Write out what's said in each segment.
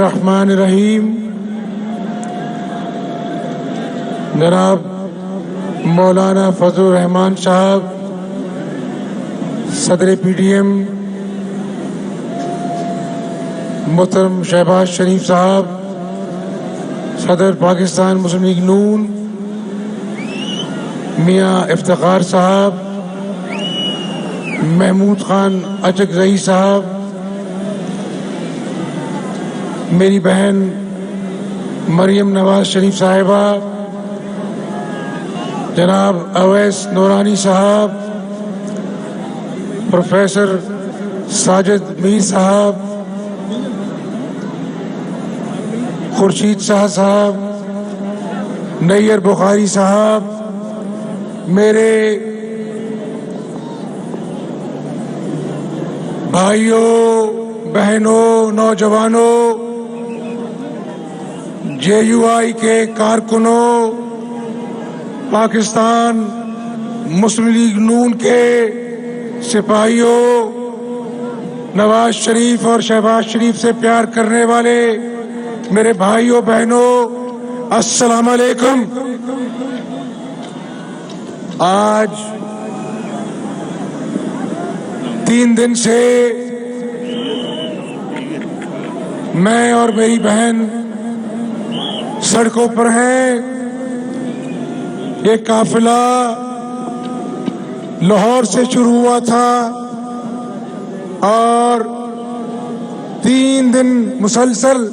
الرحمن الرحیم۔ جناب مولانا فضل الرحمان صاحب صدر پی ٹی ایم، محترم شہباز شریف صاحب صدر پاکستان مسلم لیگ نون، میاں افتخار صاحب، محمود خان اچکزئی صاحب، میری بہن مریم نواز شریف صاحبہ، جناب اویس نورانی صاحب، پروفیسر ساجد میر صاحب، خورشید شاہ صاحب، نیر بخاری صاحب، میرے بھائیوں بہنوں نوجوانوں، جے یو آئی کے کارکنوں، پاکستان مسلم لیگ نون کے سپاہیوں، نواز شریف اور شہباز شریف سے پیار کرنے والے میرے بھائیوں بہنوں، السلام علیکم۔ آج 3 دن سے میں اور میری بہن سڑکوں پر ہیں۔ یہ قافلہ لاہور سے شروع ہوا تھا اور 3 دن مسلسل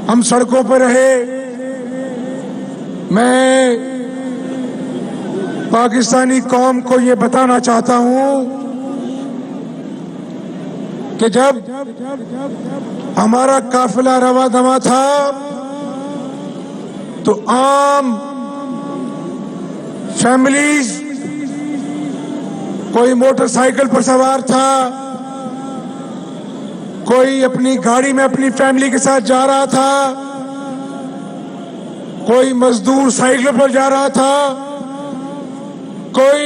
ہم سڑکوں پر رہے۔ میں پاکستانی قوم کو یہ بتانا چاہتا ہوں کہ جب ہمارا قافلہ رواں دواں تھا تو عام فیملیز، کوئی موٹر سائیکل پر سوار تھا، کوئی اپنی گاڑی میں اپنی فیملی کے ساتھ جا رہا تھا، کوئی مزدور سائیکل پر جا رہا تھا، کوئی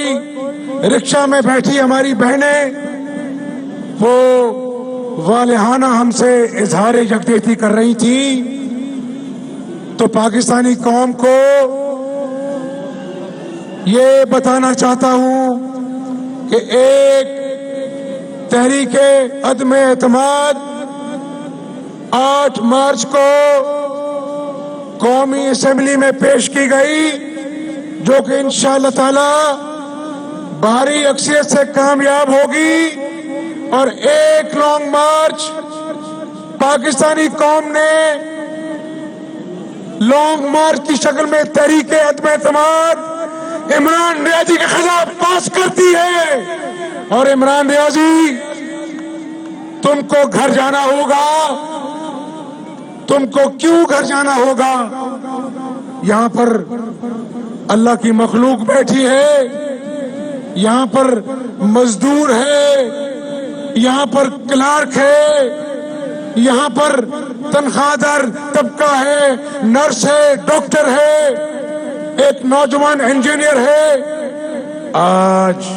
رکشہ میں بیٹھی ہماری بہنیں وہ والہانہ ہم سے اظہار یکجہتی کر رہی تھی۔ تو پاکستانی قوم کو یہ بتانا چاہتا ہوں کہ ایک تحریک عدم اعتماد 8 مارچ کو قومی اسمبلی میں پیش کی گئی، جو کہ انشاءاللہ تعالی بھاری اکثریت سے کامیاب ہوگی، اور ایک لانگ مارچ پاکستانی قوم نے لانگ مارچ کی شکل میں تحریک عدم اعتماد عمران ریاضی کے خلاف پاس کرتی ہے۔ اور عمران ریاضی، تم کو گھر جانا ہوگا۔ تم کو کیوں گھر جانا ہوگا؟ یہاں پر اللہ کی مخلوق بیٹھی ہے، یہاں پر مزدور ہے، یہاں پر کلارک ہے، یہاں پر تنخواہ دار طبقہ ہے، نرس ہے، ڈاکٹر ہے، ایک نوجوان انجینئر ہے۔ آج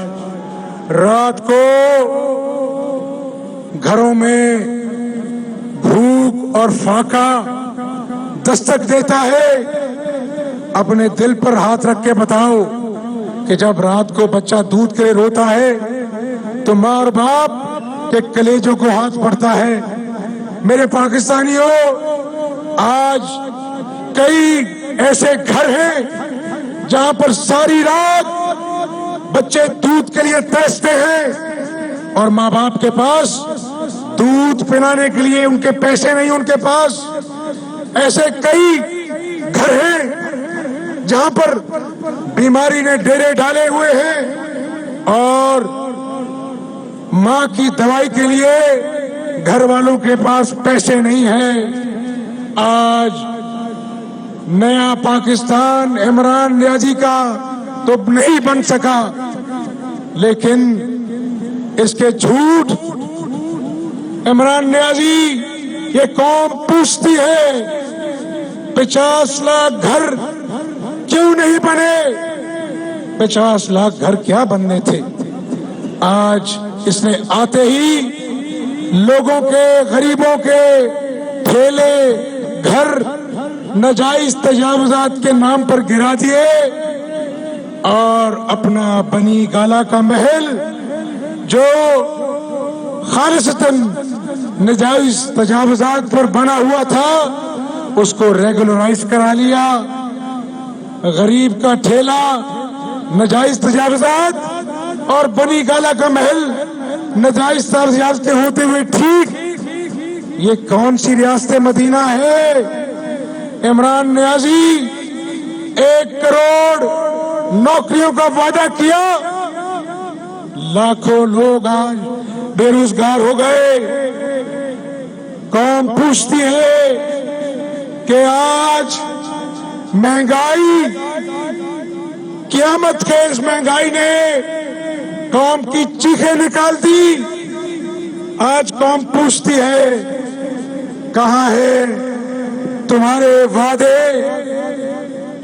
رات کو گھروں میں بھوک اور فاقہ دستک دیتا ہے۔ اپنے دل پر ہاتھ رکھ کے بتاؤ کہ جب رات کو بچہ دودھ کے لیے روتا ہے تو ماں اور باپ کے کلیجوں کو ہاتھ پڑتا ہے۔ میرے پاکستانیوں، آج کئی ایسے گھر ہیں جہاں پر ساری رات بچے دودھ کے لیے ترستے ہیں اور ماں باپ کے پاس دودھ پلانے کے لیے ان کے پیسے نہیں، ان کے پاس۔ ایسے کئی گھر ہیں جہاں پر بیماری نے ڈیرے ڈالے ہوئے ہیں اور ماں کی دوائی کے لیے گھر والوں کے پاس پیسے نہیں ہیں۔ آج نیا پاکستان عمران ریاضی کا تو نہیں بن سکا، لیکن اس کے جھوٹ عمران ریاضی یہ قوم پوچھتی ہے 50 لاکھ گھر کیوں نہیں بنے؟ 50 لاکھ گھر کیا بننے تھے؟ آج اس نے آتے ہی لوگوں کے، غریبوں کے، ٹھیلے گھر ناجائز تجاوزات کے نام پر گرا دیے اور اپنا بنی گالا کا محل جو خالصتاً ناجائز تجاوزات پر بنا ہوا تھا اس کو ریگولرائز کرا لیا. غریب کا ٹھیلا ناجائز تجاوزات اور بنی گالا کا محل ناجائز تجاوزات ہوتے ہوئے ٹھیک. یہ کون سی ریاست مدینہ ہے؟ عمران نیازی 1 کروڑ نوکریوں کا وعدہ کیا, لاکھوں لوگ آج بے روزگار ہو گئے. قوم پوچھتی ہے کہ آج مہنگائی, قیامت کے اس مہنگائی نے قوم کی چیخیں نکال دی. آج قوم پوچھتی ہے کہاں ہے تمہارے وعدے,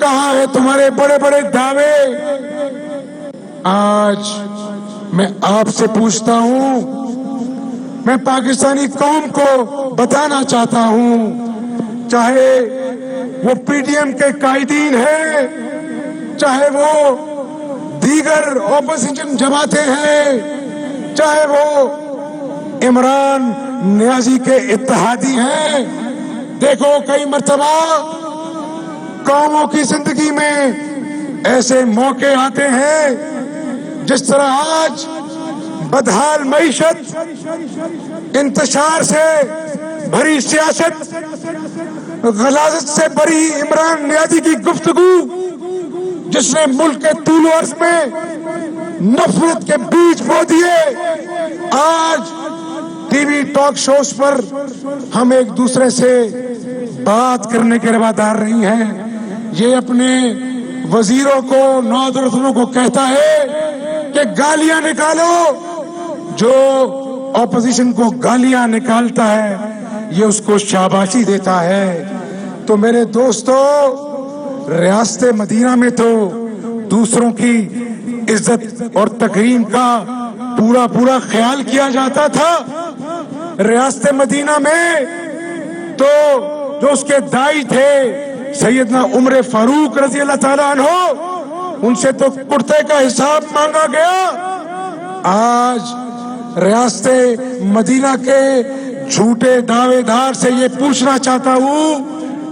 کہاں ہے تمہارے بڑے بڑے دعوے. آج میں آپ سے پوچھتا ہوں, میں پاکستانی قوم کو بتانا چاہتا ہوں, چاہے وہ پی ٹی ایم کے قائدین ہیں, چاہے وہ دیگر اپوزیشن جماعتیں ہیں, چاہے وہ عمران نیازی کے اتحادی ہیں. دیکھو کئی مرتبہ قوموں کی زندگی میں ایسے موقع آتے ہیں جس طرح آج بدحال معیشت, انتشار سے بھری سیاست, غلاظت سے بری عمران نیازی کی گفتگو جس نے ملک کے طول و عرض میں نفرت کے بیج بو دیے. آج ٹی وی ٹاک شوز پر ہم ایک دوسرے سے بات کرنے کے روادار نہیں ہیں. یہ اپنے وزیروں کو, نوادراتوں کو کہتا ہے کہ گالیاں نکالو. جو اپوزیشن کو گالیاں نکالتا ہے یہ اس کو شاباشی دیتا ہے. تو میرے دوستو, ریاست مدینہ میں تو دوسروں کی عزت اور تکریم کا پورا خیال کیا جاتا تھا. ریاست مدینہ میں تو جو اس کے دائی تھے سیدنا عمر فاروق رضی اللہ تعالیٰ عنہ, ان سے تو کرتے کا حساب مانگا گیا. آج ریاست مدینہ کے جھوٹے دعوے دار سے یہ پوچھنا چاہتا ہوں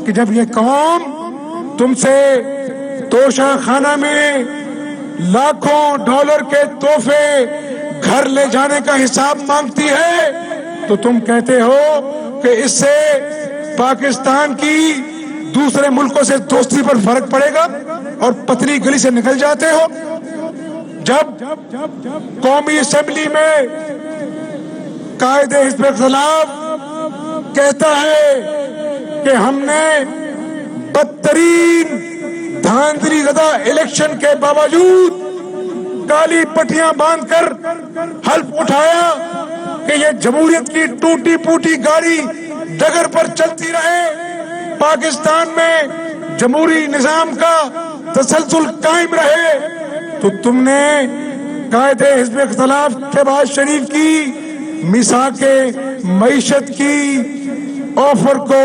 کہ جب یہ قوم تم سے توشہ خانہ میں لاکھوں ڈالر کے تحفے گھر لے جانے کا حساب مانگتی ہے تو تم کہتے ہو کہ اس سے پاکستان کی دوسرے ملکوں سے دوستی پر فرق پڑے گا اور پتلی گلی سے نکل جاتے ہو. جب قومی اسمبلی میں قائد حزب اختلاف کہتا ہے کہ ہم نے بدترین دھاندلی زدہ الیکشن کے باوجود کالی پٹیاں باندھ کر حلف اٹھایا کہ یہ جمہوریت کی ٹوٹی پوٹی گاڑی ڈگر پر چلتی رہے, پاکستان میں جمہوری نظام کا تسلسل قائم رہے, تو تم نے قائد حزب اختلاف شہباز شریف کی میثاق معیشت کی آفر کو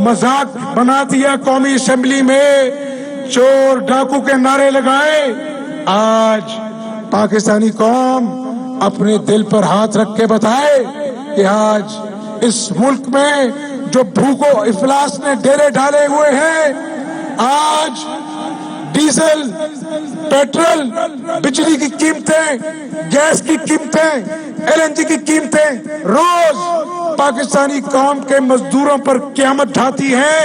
مذاق بنا دیا. قومی اسمبلی میں چور ڈاکو کے نعرے لگائے. آج پاکستانی قوم اپنے دل پر ہاتھ رکھ کے بتائے کہ آج اس ملک میں جو بھوک و افلاس نے ڈیرے ڈالے ہوئے ہیں, آج ڈیزل, پیٹرول, بجلی کی قیمتیں, گیس کی قیمتیں, LNG کی قیمتیں روز پاکستانی قوم کے مزدوروں پر قیامت ڈھاتی ہیں.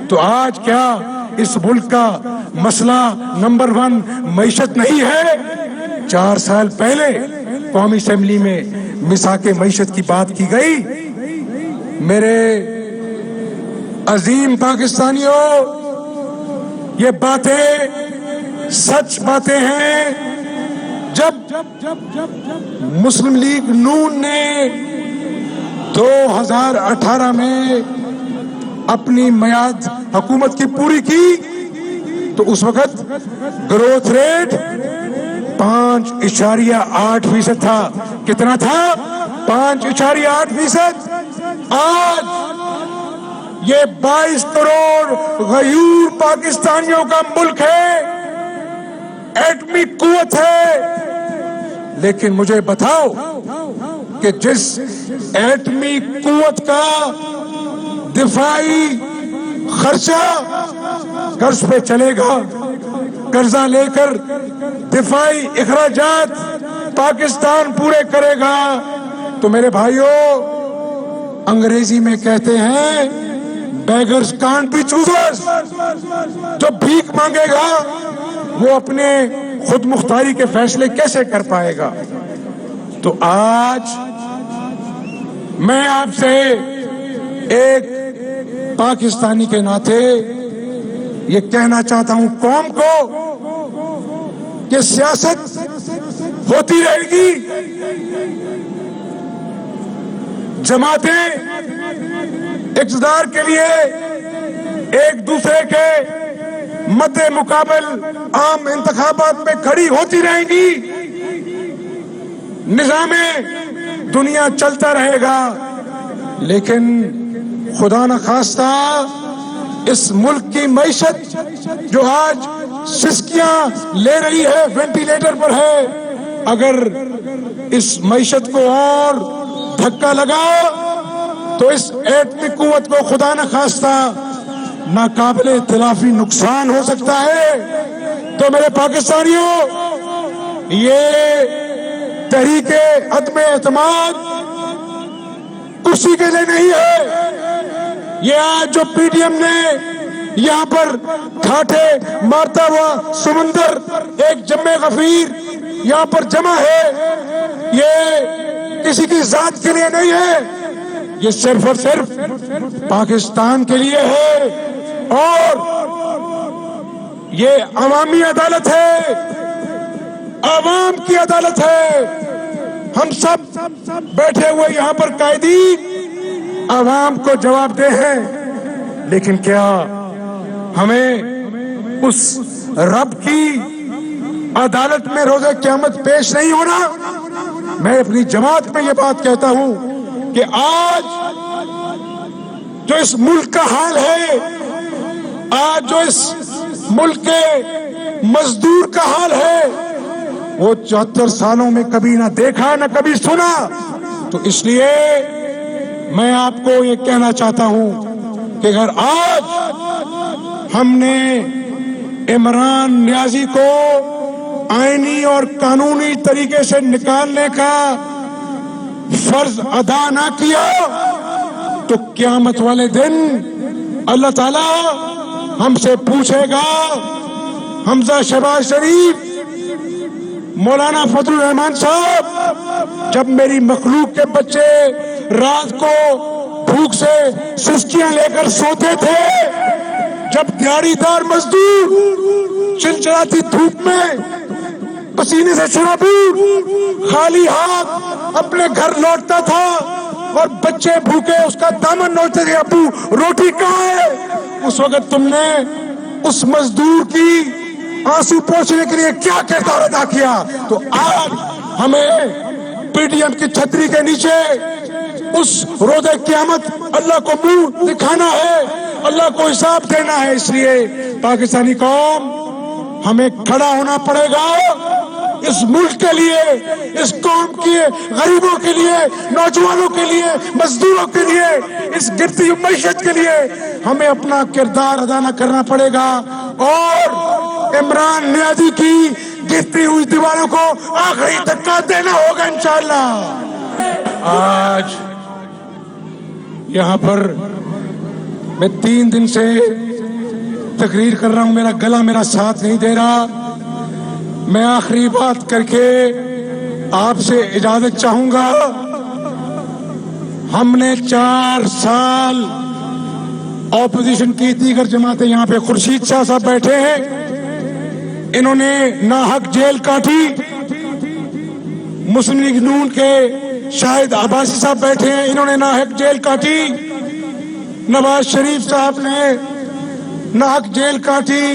تو آج کیا اس ملک کا مسئلہ نمبر 1 معیشت نہیں ہے؟ 4 سال پہلے قومی اسمبلی میں میثاق معیشت کی بات کی گئی. میرے عظیم پاکستانیوں, یہ باتیں سچ باتیں ہیں. جب مسلم لیگ نون نے 2018 میں اپنی میعاد حکومت کی پوری کی تو اس وقت گروتھ ریٹ 5.8% تھا. کتنا تھا؟ 5.8%. آج یہ 22 کروڑ غیور پاکستانیوں کا ملک ہے، ایٹمی قوت ہے، لیکن مجھے بتاؤ کہ جس ایٹمی قوت کا دفاعی خرچہ قرض پہ چلے گا، قرضہ لے کر دفاعی اخراجات پاکستان پورے کرے گا، تو میرے بھائیوں انگریزی میں کہتے ہیں بیگرز کانٹ بی چوزرز، جو بھیک مانگے گا وہ اپنے خود مختاری کے فیصلے کیسے کر پائے گا؟ تو آج میں آپ سے ایک پاکستانی کے ناطے یہ کہنا چاہتا ہوں قوم کو کہ سیاست ہوتی رہے گی، جماعتیں اقتدار کے لیے ایک دوسرے کے مد مقابل عام انتخابات میں کھڑی ہوتی رہیں گی، نظام دنیا چلتا رہے گا، لیکن خدا نخواستہ اس ملک کی معیشت جو آج سسکیاں لے رہی ہے، وینٹیلیٹر پر ہے، اگر اس معیشت کو اور دھکا لگا تو اس ایٹمی قوت کو خدا نخواستہ ناقابل تلافی نقصان ہو سکتا ہے۔ تو میرے پاکستانیوں، یہ تحریک عدم اعتماد کسی کے لیے نہیں ہے۔ یہ آج جو پی ڈی ایم نے یہاں پر ٹھاٹھے مارتا ہوا سمندر ایک جمع غفیر یہاں پر جمع ہے، یہ کسی کی ذات کے لیے نہیں ہے، یہ صرف اور صرف پاکستان کے لیے ہے، اور یہ عوامی عدالت ہے، عوام کی عدالت ہے۔ ہم سب بیٹھے ہوئے یہاں پر قائدین عوام کو جواب دہ ہیں، لیکن کیا ہمیں اس رب کی عدالت میں روز قیامت پیش نہیں ہونا؟ میں اپنی جماعت میں یہ بات کہتا ہوں کہ آج جو اس ملک کا حال ہے، آج جو اس ملک کے مزدور کا حال ہے، وہ 74 سالوں میں کبھی نہ دیکھا نہ کبھی سنا۔ تو اس لیے میں آپ کو یہ کہنا چاہتا ہوں کہ اگر آج ہم نے عمران نیازی کو آئینی اور قانونی طریقے سے نکالنے کا فرض ادا نہ کیا تو قیامت والے دن اللہ تعالیٰ ہم سے پوچھے گا، حمزہ شہباز شریف، مولانا فضل الرحمان صاحب، جب میری مخلوق کے بچے رات کو بھوک سے سسکیاں لے کر سوتے تھے، جب دیہڑی دار مزدور چلچلاتی دھوپ میں پسینے سے شرابور خالی ہاتھ اپنے گھر لوٹتا تھا اور بچے بھوکے اس کا دامن نوچتے تھے، ابو روٹی کہاں ہے؟ اس وقت تم نے اس مزدور کی آنسو پوچھنے کے لیے کیا کردار ادا کیا؟ تو آج ہمیں پی ڈی ایم کی چھتری کے نیچے اس روز قیامت اللہ کو منہ دکھانا ہے، اللہ کو حساب دینا ہے۔ اس لیے پاکستانی قوم، ہمیں کھڑا ہونا پڑے گا اس ملک کے لیے، اس قوم کے غریبوں کے لیے، نوجوانوں کے لیے، مزدوروں کے لیے، اس گرتی ہوئی معیشت کے لیے ہمیں اپنا کردار ادا نہ کرنا پڑے گا، اور عمران نیازی کی گرتی ہوئی دیواروں کو آخری دھکا دینا ہوگا انشاءاللہ۔ آج یہاں پر میں 3 دن سے تقریر کر رہا ہوں، میرا گلا میرا ساتھ نہیں دے رہا۔ میں آخری بات کر کے آپ سے اجازت چاہوں گا۔ ہم نے 4 سال اپوزیشن کی، دیگر جماعتیں یہاں پہ خورشید شاہ صاحب بیٹھے ہیں، انہوں نے ناحق جیل کاٹی۔ مسلم لیگ نون کے شاہد عباسی صاحب بیٹھے ہیں، انہوں نے ناحق جیل کاٹی۔ نواز شریف صاحب نے ناحق جیل کاٹی،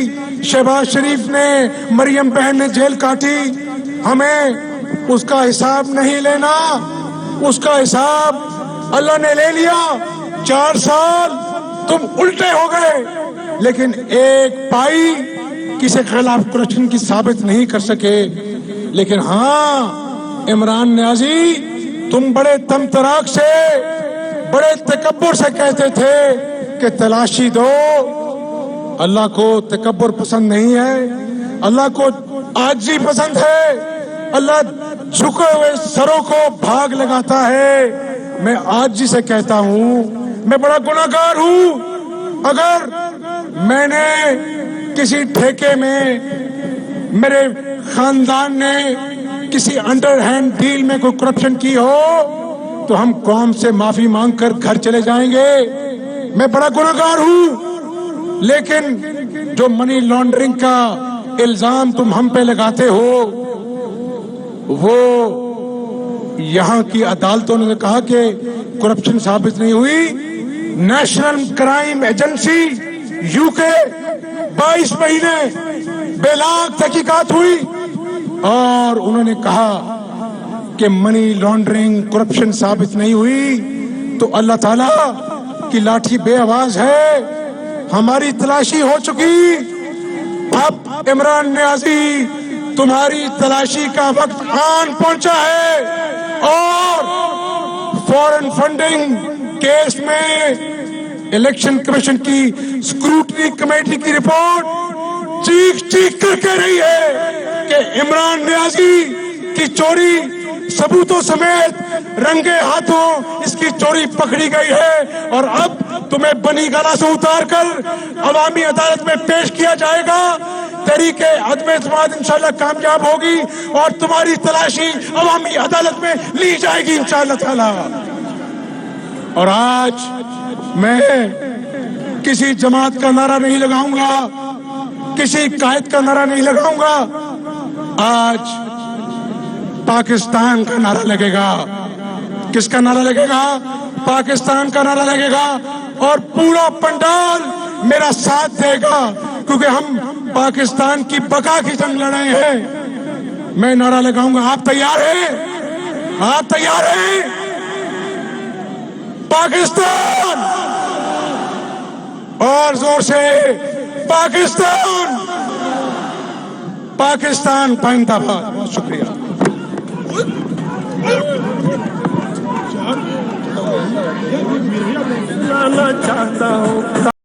شہباز شریف نے، مریم بہن نے جیل کاٹی۔ ہمیں اس کا حساب نہیں لینا، اس کا حساب اللہ نے لے لیا۔ 4 سال تم الٹے ہو گئے، لیکن ایک پائی کسی خلاف کرپشن کی ثابت نہیں کر سکے۔ لیکن ہاں عمران نیازی، تم بڑے تمطراق سے، بڑے تکبر سے کہتے تھے کہ تلاشی دو۔ اللہ کو تکبر پسند نہیں ہے، اللہ کو عاجزی پسند ہے، اللہ جھکے ہوئے سروں کو بھاگ لگاتا ہے۔ میں عاجزی سے کہتا ہوں، میں بڑا گناہگار ہوں۔ اگر میں نے کسی ٹھیکے میں، میرے خاندان نے کسی انڈر ہینڈ ڈیل میں کوئی کرپشن کی ہو تو ہم قوم سے معافی مانگ کر گھر چلے جائیں گے۔ میں بڑا گناہگار ہوں، لیکن جو منی لانڈرنگ کا الزام تم ہم پہ لگاتے ہو، وہ یہاں کی عدالتوں نے کہا کہ کرپشن ثابت نہیں ہوئی۔ نیشنل کرائم ایجنسی یو کے 22 مہینے بلاگ تحقیقات ہوئی اور انہوں نے کہا کہ منی لانڈرنگ کرپشن ثابت نہیں ہوئی، تو اللہ تعالیٰ کی لاٹھی بے آواز ہے، ہماری تلاشی ہو چکی۔ اب عمران نیازی، تمہاری تلاشی کا وقت آن پہنچا ہے، اور فورن فنڈنگ کیس میں الیکشن کمیشن کی اسکروٹنی کمیٹی کی رپورٹ چیخ چیخ کر کہہ رہی ہے کہ عمران نیازی کی چوری ثبوتوں سمیت رنگے ہاتھوں اس کی چوری پکڑی گئی ہے، اور اب تمہیں بنی گالہ سے اتار کر عوامی عدالت میں پیش کیا جائے گا۔ تحریک عدم اعتماد انشاءاللہ کامیاب ہوگی اور تمہاری تلاشی عوامی عدالت میں لی جائے گی انشاءاللہ تعالی۔ اور آج میں کسی جماعت کا نعرہ نہیں لگاؤں گا، کسی قائد کا نعرہ نہیں لگاؤں گا، آج پاکستان کا نعرہ لگے گا۔ کس کا نعرہ لگے گا؟ پاکستان کا نعرہ لگے گا، اور پورا پنڈال میرا ساتھ دے گا، کیونکہ ہم پاکستان کی بقا کی جنگ لڑ رہے ہیں۔ میں نعرہ لگاؤں گا، آپ تیار ہیں؟ آپ تیار ہیں؟ پاکستان، اور زور سے پاکستان، پاکستان پائندہ باد۔ بہت شکریہ۔ چاہتا ہوں